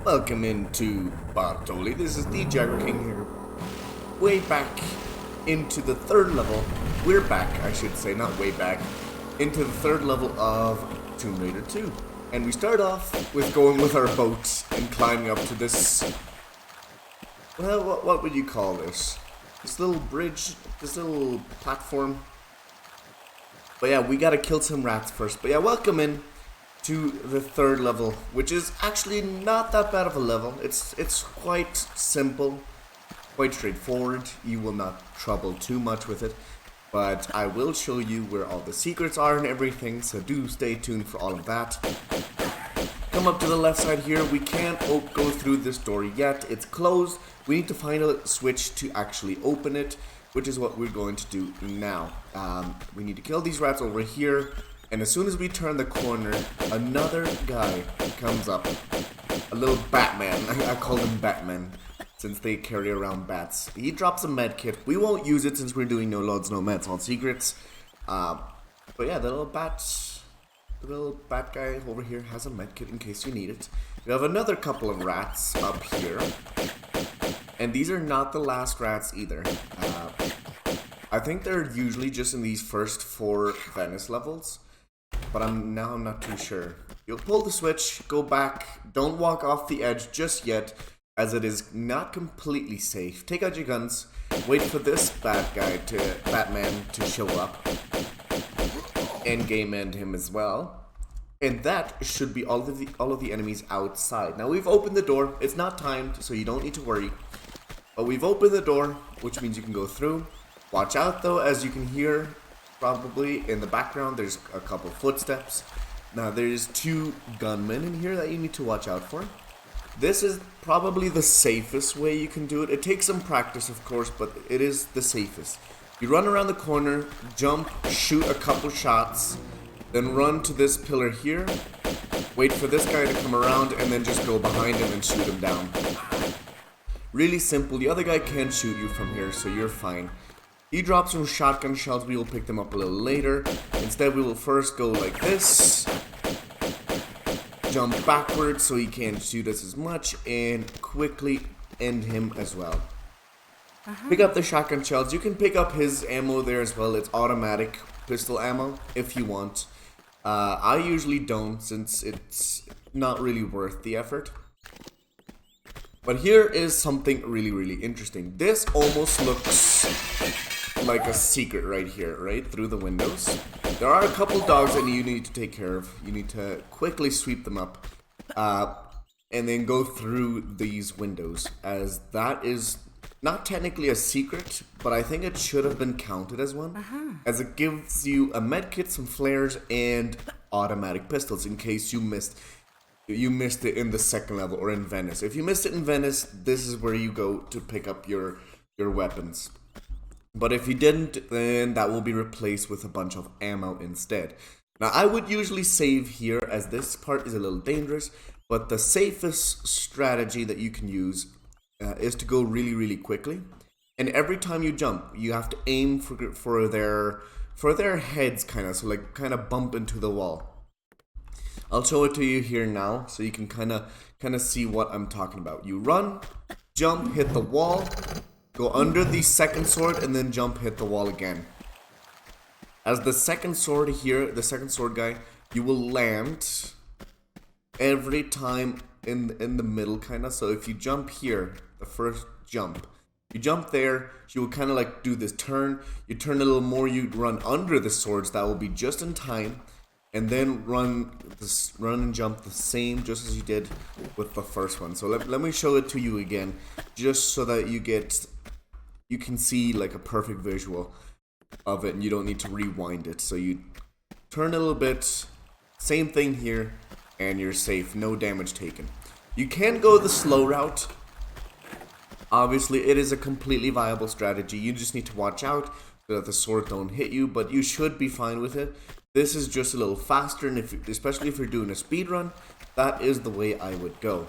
Welcome into Bartoli. This is DJ King here. Way back into the third level. We're back, I should say, not way back, into the third level of Tomb Raider 2. And we start off with going with our boat and climbing up to this, well, what would you call this? This little bridge, this little platform. But yeah, we gotta kill some rats first. But yeah, welcome in to the third level, which is actually not that bad of a level. It's quite simple, quite straightforward. You will not trouble too much with it, but I will show you where all the secrets are and everything, so do stay tuned for all of that. Come up to the left side here. We can't go through this door yet. It's closed. We need to find a switch to actually open it, which is what we're going to do now. We need to kill these rats over here. And as soon as we turn the corner, another guy comes up. A little Batman. I call him Batman, since they carry around bats. He drops a med kit. We won't use it since we're doing no loads, no meds, all secrets. But yeah, the little bat guy over here has a med kit in case you need it. We have another couple of rats up here. And these are not the last rats either. I think they're usually just in these first 4 Venice levels. But I'm not too sure. You'll pull the switch, go back, don't walk off the edge just yet, as it is not completely safe. Take out your guns, wait for this Batman to show up, and game end him as well. And that should be all of the enemies outside. Now we've opened the door, it's not timed, so you don't need to worry. But we've opened the door, which means you can go through. Watch out though, as you can hear, probably in the background, there's a couple footsteps. Now there's 2 gunmen in here that you need to watch out for. This is probably the safest way you can do it. It takes some practice, of course, but it is the safest. You run around the corner, jump, shoot a couple shots, then run to this pillar here, wait for this guy to come around, and then just go behind him and shoot him down. Really simple. The other guy can't shoot you from here, so you're fine. He drops some shotgun shells, we will pick them up a little later. Instead, we will first go like this. Jump backwards so he can't shoot us as much, and quickly end him as well. Pick up the shotgun shells. You can pick up his ammo there as well. It's automatic pistol ammo if you want. I usually don't, since it's not really worth the effort. But here is something really interesting. This almost looks like a secret right here, right through the windows. There are a couple dogs that you need to take care of. You need to quickly sweep them up and then go through these windows, as that is not technically a secret, but I think it should have been counted as one, as it gives you a medkit, some flares, and automatic pistols in case you missed it in the second level or in Venice. If you missed it in Venice, this is where you go to pick up your weapons. But if you didn't, then that will be replaced with a bunch of ammo instead. Now, I would usually save here, as this part is a little dangerous, but the safest strategy that you can use is to go really quickly. And every time you jump, you have to aim for their heads, kind of bump into the wall. I'll show it to you here now, so you can kind of see what I'm talking about. You run, jump, hit the wall, go under the second sword, and then jump, hit the wall again. As the second sword here, the second sword guy, you will land every time in the middle, kind of. So if you jump here, the first jump, you jump there, you will kind of like do this turn. You turn a little more, you run under the swords. That will be just in time. And then run and jump the same, just as you did with the first one. So let me show it to you again, just so that you can see like a perfect visual of it, and you don't need to rewind it. So you turn a little bit, same thing here, and you're safe, no damage taken. You can go the slow route. Obviously, it is a completely viable strategy. You just need to watch out so that the sword don't hit you, but you should be fine with it. This is just a little faster, and especially if you're doing a speed run, that is the way I would go.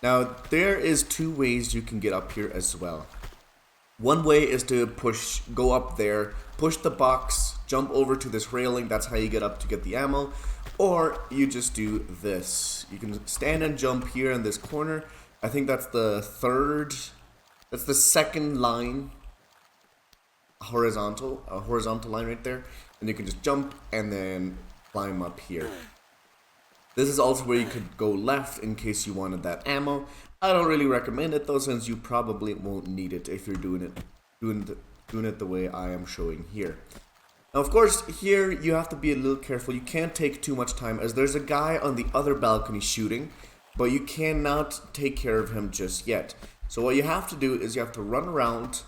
Now, there is 2 ways you can get up here as well. One way is to go up there, push the box, jump over to this railing. That's how you get up to get the ammo. Or you just do this. You can stand and jump here in this corner. I think that's the second line, a horizontal line right there. And you can just jump and then climb up here. This is also where you could go left in case you wanted that ammo. I don't really recommend it though, since you probably won't need it if you're doing it the way I am showing here. Now, of course, here you have to be a little careful. You can't take too much time, as there's a guy on the other balcony shooting, but you cannot take care of him just yet. So what you have to do is you have to run around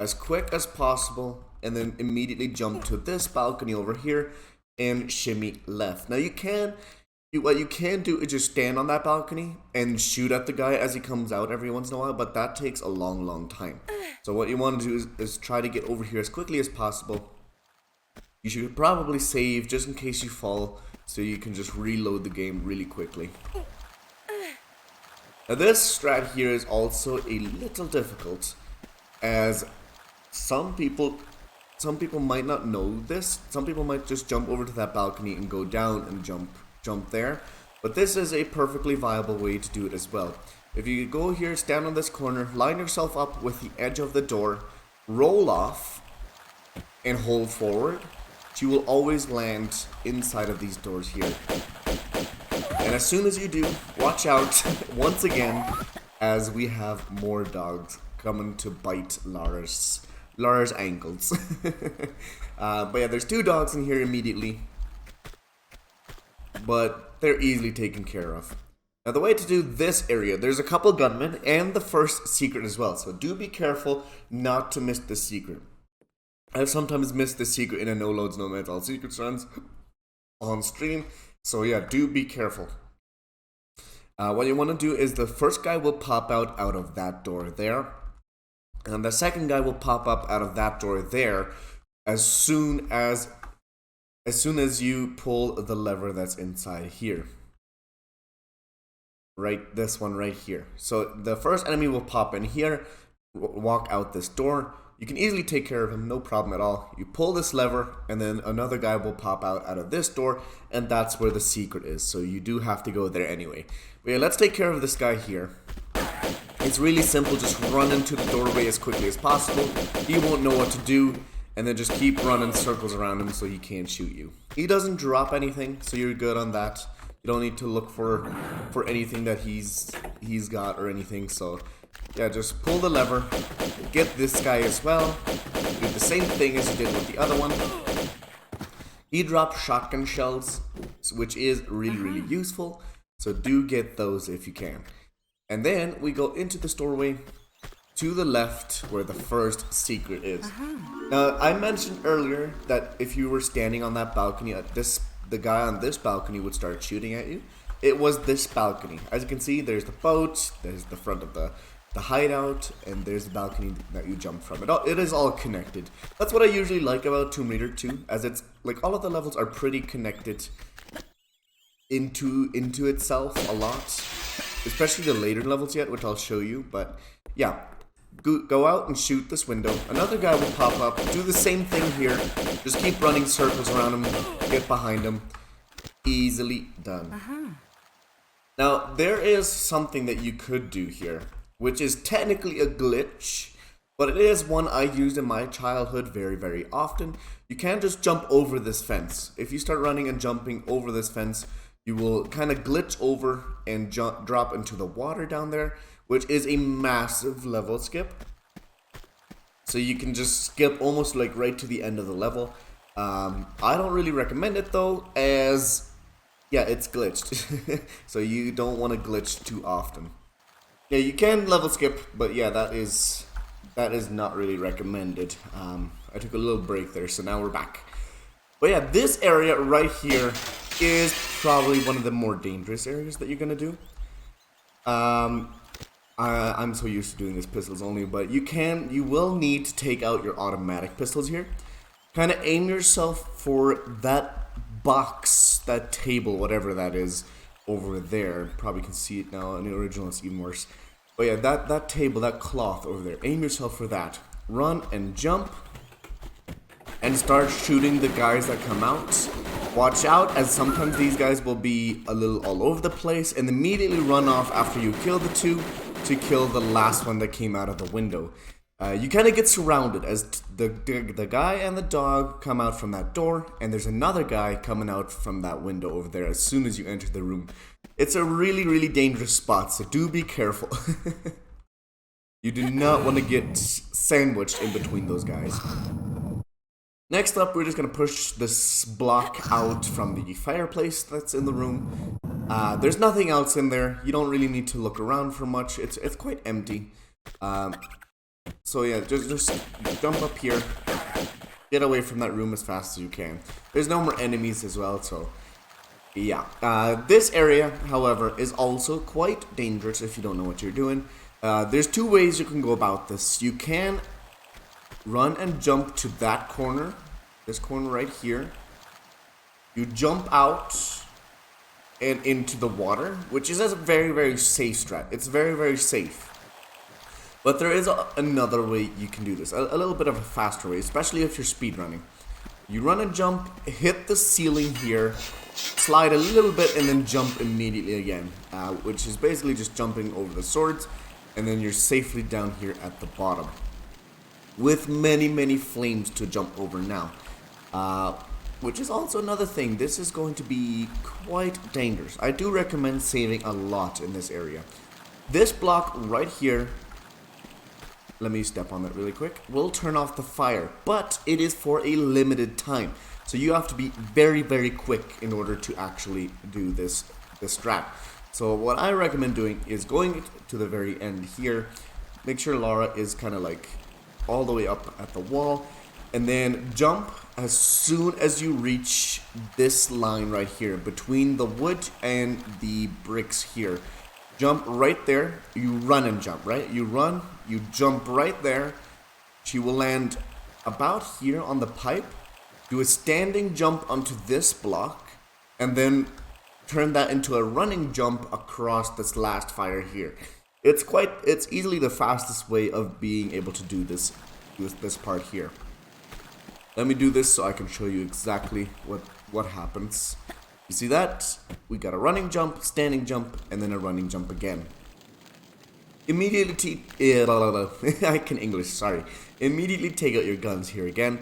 as quick as possible and then immediately jump to this balcony over here and shimmy left. Now what you can do is just stand on that balcony and shoot at the guy as he comes out every once in a while, but that takes a long time. So what you want to do is try to get over here as quickly as possible. You should probably save just in case you fall, so you can just reload the game really quickly. Now this strat here is also a little difficult, as some people might not know this. Some people might just jump over to that balcony and go down and jump there. But this is a perfectly viable way to do it as well. If you go here, stand on this corner, line yourself up with the edge of the door, roll off, and hold forward, you will always land inside of these doors here. And as soon as you do, watch out once again, as we have more dogs coming to bite Lara's ankles. But yeah, there's 2 dogs in here immediately, but they're easily taken care of. Now the way to do this area, there's a couple gunmen and the first secret as well, so do be careful not to miss the secret. I've sometimes missed the secret in a no loads no meds all secrets runs on stream, so yeah, do be careful. What you want to do is the first guy will pop out of that door there, and the second guy will pop up out of that door there as soon as you pull the lever that's inside here. Right, this one right here. So the first enemy will pop in here, walk out this door. You can easily take care of him, no problem at all. You pull this lever, and then another guy will pop out of this door, and that's where the secret is. So you do have to go there anyway. But yeah, let's take care of this guy here. It's really simple, just run into the doorway as quickly as possible. He won't know what to do, and then just keep running circles around him so he can't shoot you. He doesn't drop anything, so you're good on that. You don't need to look for anything that he's got or anything, so yeah, just pull the lever, get this guy as well, do the same thing as you did with the other one. He drops shotgun shells, which is really useful, so do get those if you can. And then we go into this doorway to the left where the first secret is. Now, I mentioned earlier that if you were standing on that balcony, the guy on this balcony would start shooting at you. It was this balcony. As you can see, there's the boat, there's the front of the hideout, and there's the balcony that you jump from. It is all connected. That's what I usually like about Tomb Raider 2, as it's like all of the levels are pretty connected into itself a lot, especially the later levels yet, which I'll show you. But yeah, go out and shoot this window. Another guy will pop up, do the same thing here. Just keep running circles around him, get behind him. Easily done. Now, there is something that you could do here, which is technically a glitch, but it is one I used in my childhood very often. You can't just jump over this fence. If you start running and jumping over this fence, you will kind of glitch over and drop into the water down there, which is a massive level skip. So you can just skip almost like right to the end of the level. I don't really recommend it though, as yeah, it's glitched. So you don't want to glitch too often. Yeah, you can level skip, but yeah, that is not really recommended. I took a little break there, so now we're back. But yeah, this area right here is probably one of the more dangerous areas that you're gonna do. I'm so used to doing this pistols only, but you will need to take out your automatic pistols here. Kind of aim yourself for that box, that table, whatever that is, over there. Probably can see it now. In the original, it's even worse. But yeah, that table, that cloth over there. Aim yourself for that. Run and jump, and start shooting the guys that come out. Watch out, as sometimes these guys will be a little all over the place, and immediately run off after you kill the two to kill the last one that came out of the window. You kind of get surrounded as the guy and the dog come out from that door, and there's another guy coming out from that window over there as soon as you enter the room. It's a really, really dangerous spot, so do be careful. You do not want to get sandwiched in between those guys. Next up, we're just going to push this block out from the fireplace that's in the room. There's nothing else in there. You don't really need to look around for much. It's quite empty. So yeah, just jump up here. Get away from that room as fast as you can. There's no more enemies as well, so yeah. This area, however, is also quite dangerous if you don't know what you're doing. There's two ways you can go about this. You can run and jump to that corner, this corner right here. You jump out and into the water, which is a very, very safe strat. It's very, very safe. But there is another way you can do this, a little bit of a faster way, especially if you're speedrunning. You run and jump, hit the ceiling here, slide a little bit, and then jump immediately again, which is basically just jumping over the swords, and then you're safely down here at the bottom, with many, many flames to jump over now. Which is also another thing. This is going to be quite dangerous. I do recommend saving a lot in this area. This block right here, let me step on that really quick, will turn off the fire, but it is for a limited time. So you have to be very, very quick in order to actually do this strat. So what I recommend doing is going to the very end here. Make sure Lara is kind of like all the way up at the wall, and then jump as soon as you reach this line right here between the wood and the bricks here. Jump right there. You run and jump, right? You run, you jump right there. She will land about here on the pipe. Do a standing jump onto this block, and then turn that into a running jump across this last fire here. It's easily the fastest way of being able to do this part here. Let me do this so I can show you exactly what happens. You see that? We got a running jump, standing jump, and then a running jump again. Immediately, I can English, sorry. Immediately take out your guns here again.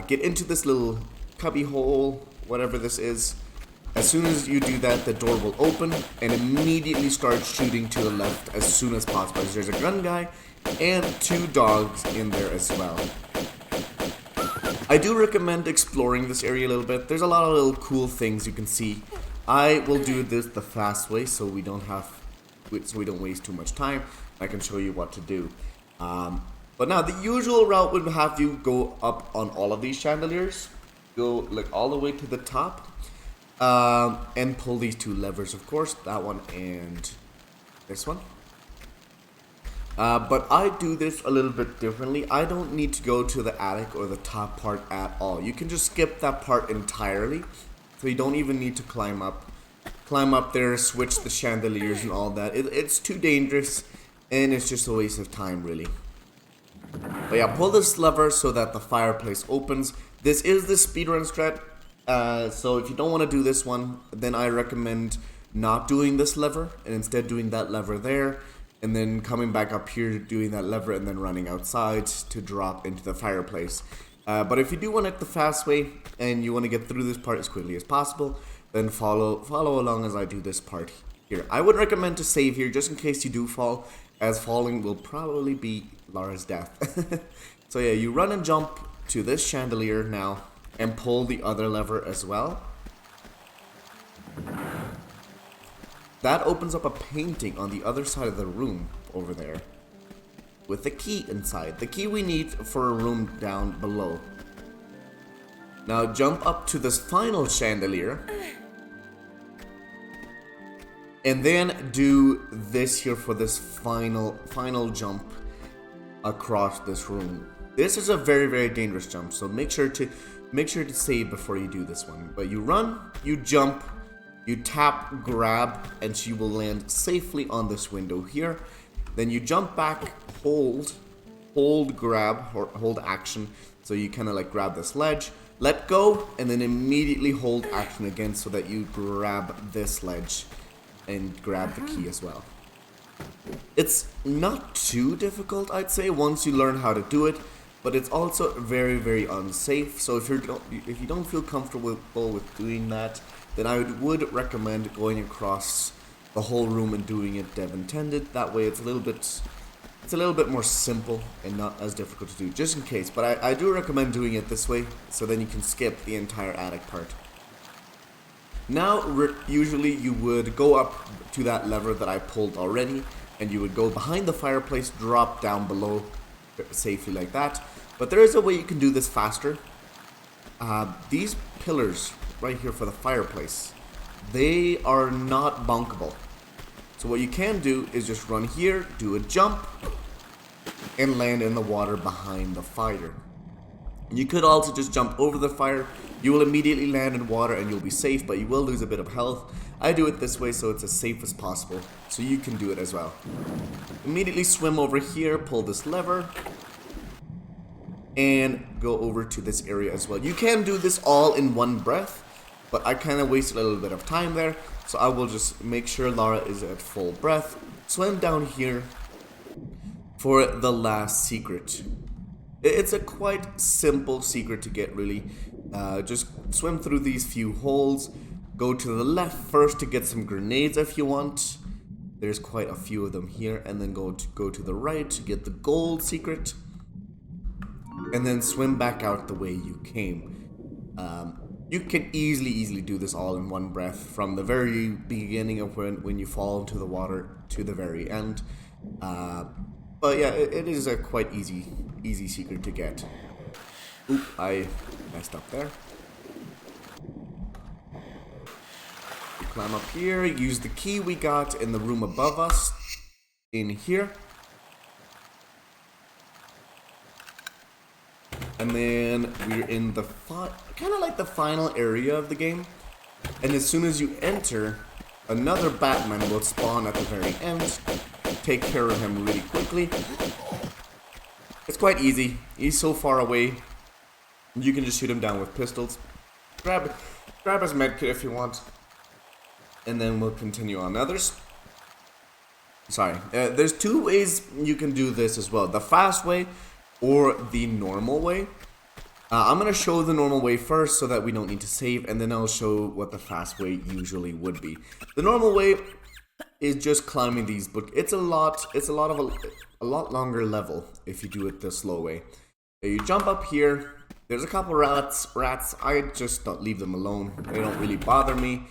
Get into this little cubby hole, whatever this is. As soon as you do that, the door will open and immediately start shooting to the left as soon as possible. There's a gun guy and two dogs in there as well. I do recommend exploring this area a little bit. There's a lot of little cool things you can see. I will do this the fast way so we don't waste too much time. I can show you what to do. But now the usual route would have you go up on all of these chandeliers, go like all the way to the top, and pull these two levers, of course, that one and this one. But I do this a little bit differently. I don't need to go to the attic or the top part at all. You can just skip that part entirely, so you don't even need to climb up there, switch the chandeliers and all that. It's too dangerous, and it's just a waste of time, really. But yeah, pull this lever so that the fireplace opens. This is the speedrun strat, so if you don't want to do this one, then I recommend not doing this lever, and instead doing that lever there, and then coming back up here, doing that lever, and then running outside to drop into the fireplace. But if you do want it the fast way, and you want to get through this part as quickly as possible, then follow along as I do this part here. I would recommend to save here, just in case you do fall, as falling will probably be Lara's death. So yeah, you run and jump to this chandelier now, and pull the other lever as well. That opens up a painting on the other side of the room over there with the key inside. The key we need for a room down below. Now jump up to this final chandelier and then do this here for this final jump across this room. This is a very, very dangerous jump, so make sure to save before you do this one. But you run, you jump, you tap, grab, and she will land safely on this window here. Then you jump back, hold grab, or hold action. So you kind of like grab this ledge, let go, and then immediately hold action again so that you grab this ledge and grab the key as well. It's not too difficult, I'd say, once you learn how to do it, but it's also very, very unsafe. So if you don't feel comfortable with doing that, then I would recommend going across the whole room and doing it dev intended. That way it's a little bit more simple and not as difficult to do, just in case. But I do recommend doing it this way, so then you can skip the entire attic part. Now, usually you would go up to that lever that I pulled already, and you would go behind the fireplace, drop down below safely like that. But there is a way you can do this faster. These pillars right here for the fireplace, they are not bunkable. So what you can do is just run here, do a jump, and land in the water behind the fire. You could also just jump over the fire. You will immediately land in water and you'll be safe, but you will lose a bit of health. I do it this way so it's as safe as possible, so you can do it as well. Immediately swim over here, pull this lever, and go over to this area as well. You can do this all in one breath, but I kind of wasted a little bit of time there, so I will just make sure Lara is at full breath. Swim down here for the last secret. It's a quite simple secret to get, really. Just swim through these few holes. Go to the left first to get some grenades if you want. There's quite a few of them here. And then go to the right to get the gold secret. And then swim back out the way you came. You can easily do this all in one breath, from the very beginning of when you fall into the water to the very end. But yeah, it is a quite easy secret to get. Oop, I messed up there. You climb up here, use the key we got in the room above us, in here. And then we're in the kind of like the final area of the game. And as soon as you enter, another Batman will spawn at the very end. Take care of him really quickly. It's quite easy. He's so far away. You can just shoot him down with pistols. Grab his medkit if you want. And then we'll continue on. Now there's two ways you can do this as well. The fast way or the normal way. I'm going to show the normal way first so that we don't need to save, and then I'll show what the fast way usually would be. The normal way is just climbing these, but it's a lot longer level if you do it the slow way. You jump up here. There's a couple rats. I just don't leave them alone. They don't really bother me.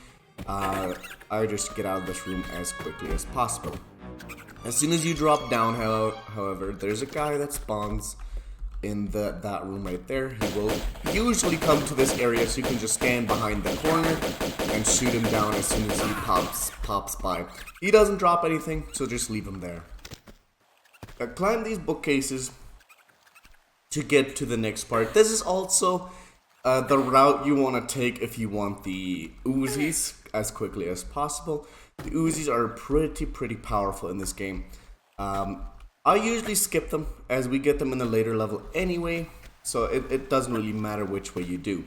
I just get out of this room as quickly as possible. As soon as you drop down, however, there's a guy that spawns in that room right there. He will usually come to this area, so you can just stand behind the corner and shoot him down as soon as he pops by. He doesn't drop anything, so just leave him there. Climb these bookcases to get to the next part. This is also the route you want to take if you want the Uzis as quickly as possible. The Uzis are pretty powerful in this game. I usually skip them as we get them in the later level anyway, so it doesn't really matter which way you do.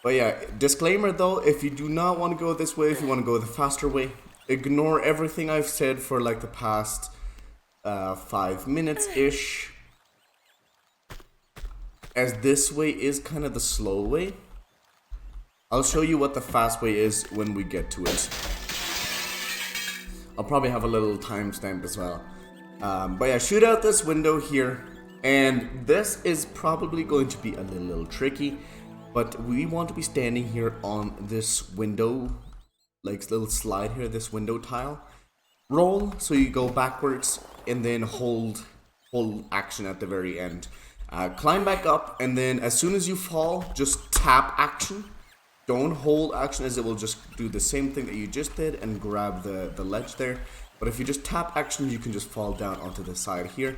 But yeah, disclaimer though, if you do not want to go this way, if you want to go the faster way, ignore everything I've said for like the past 5 minutes-ish, as this way is kind of the slow way. I'll show you what the fast way is when we get to it. I'll probably have a little timestamp as well. But yeah, shoot out this window here, and this is probably going to be a little tricky, but we want to be standing here on this window, like little slide here, this window tile. Roll, so you go backwards, and then hold action at the very end. Climb back up, and then as soon as you fall, just tap action. Don't hold action, as it will just do the same thing that you just did and grab the ledge there. But if you just tap action, you can just fall down onto the side here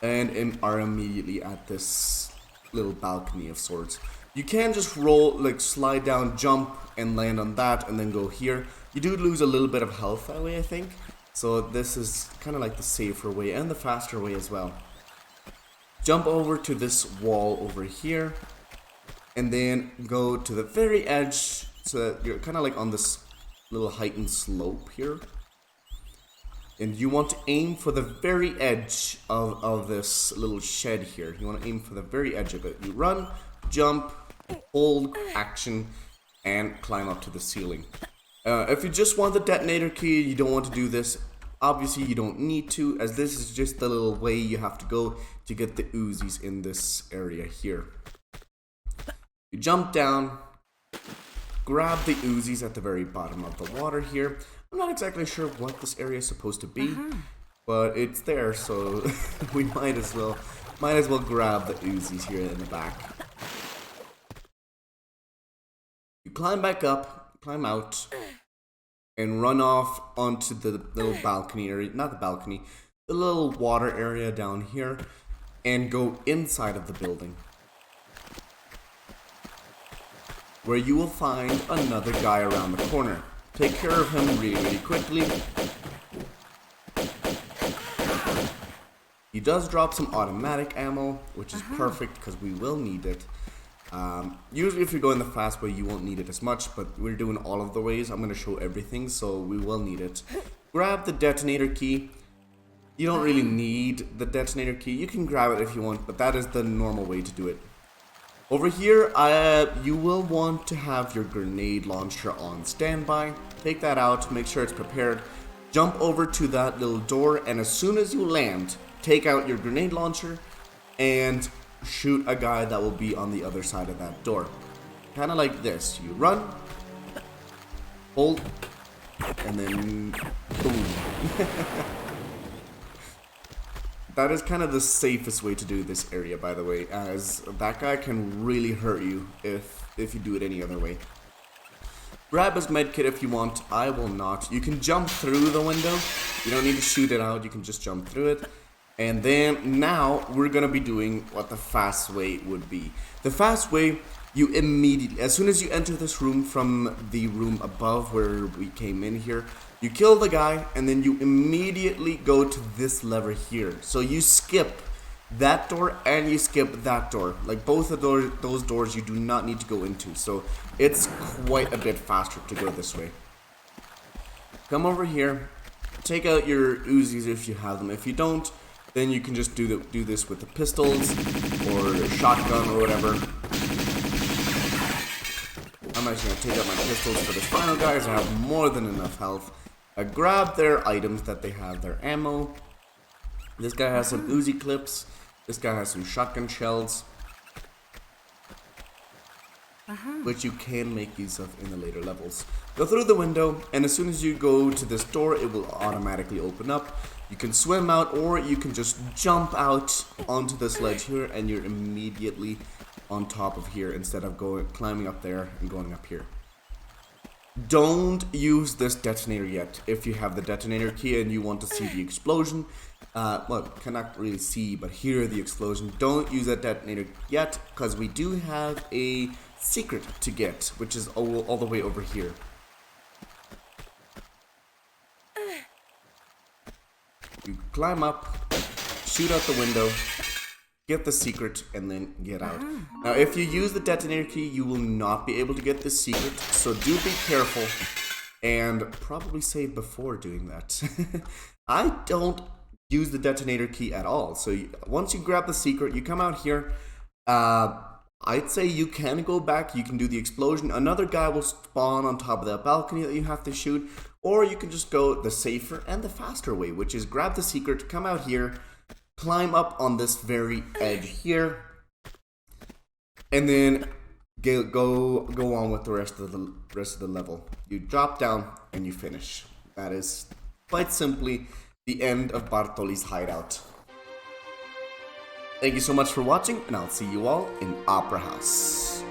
and are immediately at this little balcony of sorts. You can just roll, like slide down, jump, and land on that, and then go here. You do lose a little bit of health that way, I think. So this is kind of like the safer way and the faster way as well. Jump over to this wall over here, and then go to the very edge, so that you're kind of like on this little heightened slope here. And you want to aim for the very edge of this little shed here. You want to aim for the very edge of it. You run, jump, hold, action, and climb up to the ceiling. If you just want the detonator key, you don't want to do this. Obviously, you don't need to, as this is just the little way you have to go to get the Uzis in this area here. You jump down, grab the Uzis at the very bottom of the water here. I'm not exactly sure what this area is supposed to be, but it's there, so we might as well grab the Uzis here in the back. You climb back up, climb out, and run off onto the little balcony area, not the balcony, the little water area down here, and go inside of the building, where you will find another guy around the corner. Take care of him really quickly. He does drop some automatic ammo, which is perfect because we will need it. Usually if you're going the fast way, you won't need it as much, but we're doing all of the ways. I'm going to show everything, so we will need it. Grab the detonator key. You don't really need the detonator key. You can grab it if you want, but that is the normal way to do it. Over here, you will want to have your grenade launcher on standby. Take that out, make sure it's prepared. Jump over to that little door, and as soon as you land, take out your grenade launcher and shoot a guy that will be on the other side of that door. Kind of like this. You run, hold, and then boom. That is kind of the safest way to do this area, by the way, as that guy can really hurt you if you do it any other way. Grab his medkit if you want. I will not. You can jump through the window. You don't need to shoot it out. You can just jump through it. And then now we're going to be doing what the fast way would be. The fast way, you immediately, as soon as you enter this room from the room above where we came in here, you kill the guy, and then you immediately go to this lever here. So you skip that door and you skip that door. Like both of those doors you do not need to go into. So it's quite a bit faster to go this way. Come over here. Take out your Uzis if you have them. If you don't, then you can just do this with the pistols or shotgun or whatever. I'm actually going to take out my pistols for this final guy, as I have more than enough health. I grab their items that they have, their ammo. This guy has some Uzi clips. This guy has some shotgun shells, which you can make use of in the later levels. Go through the window, and as soon as you go to this door, it will automatically open up. You can swim out, or you can just jump out onto this ledge here, and you're immediately on top of here instead of climbing up there and going up here. Don't use this detonator yet. If you have the detonator key and you want to see the explosion, well, cannot really see but hear the explosion, don't use that detonator yet, because we do have a secret to get, which is all the way over here. You climb up, shoot out the window, get the secret, and then get out. Now, if you use the detonator key, you will not be able to get the secret, so do be careful, and probably save before doing that. I don't use the detonator key at all, so once you grab the secret, you come out here. I'd say you can go back, you can do the explosion, another guy will spawn on top of that balcony that you have to shoot, or you can just go the safer and the faster way, which is grab the secret, come out here, climb up on this very edge here, and then go on with the rest of the level. You drop down and you finish. That is quite simply the end of Bartoli's hideout. Thank you so much for watching, and I'll see you all in Opera House.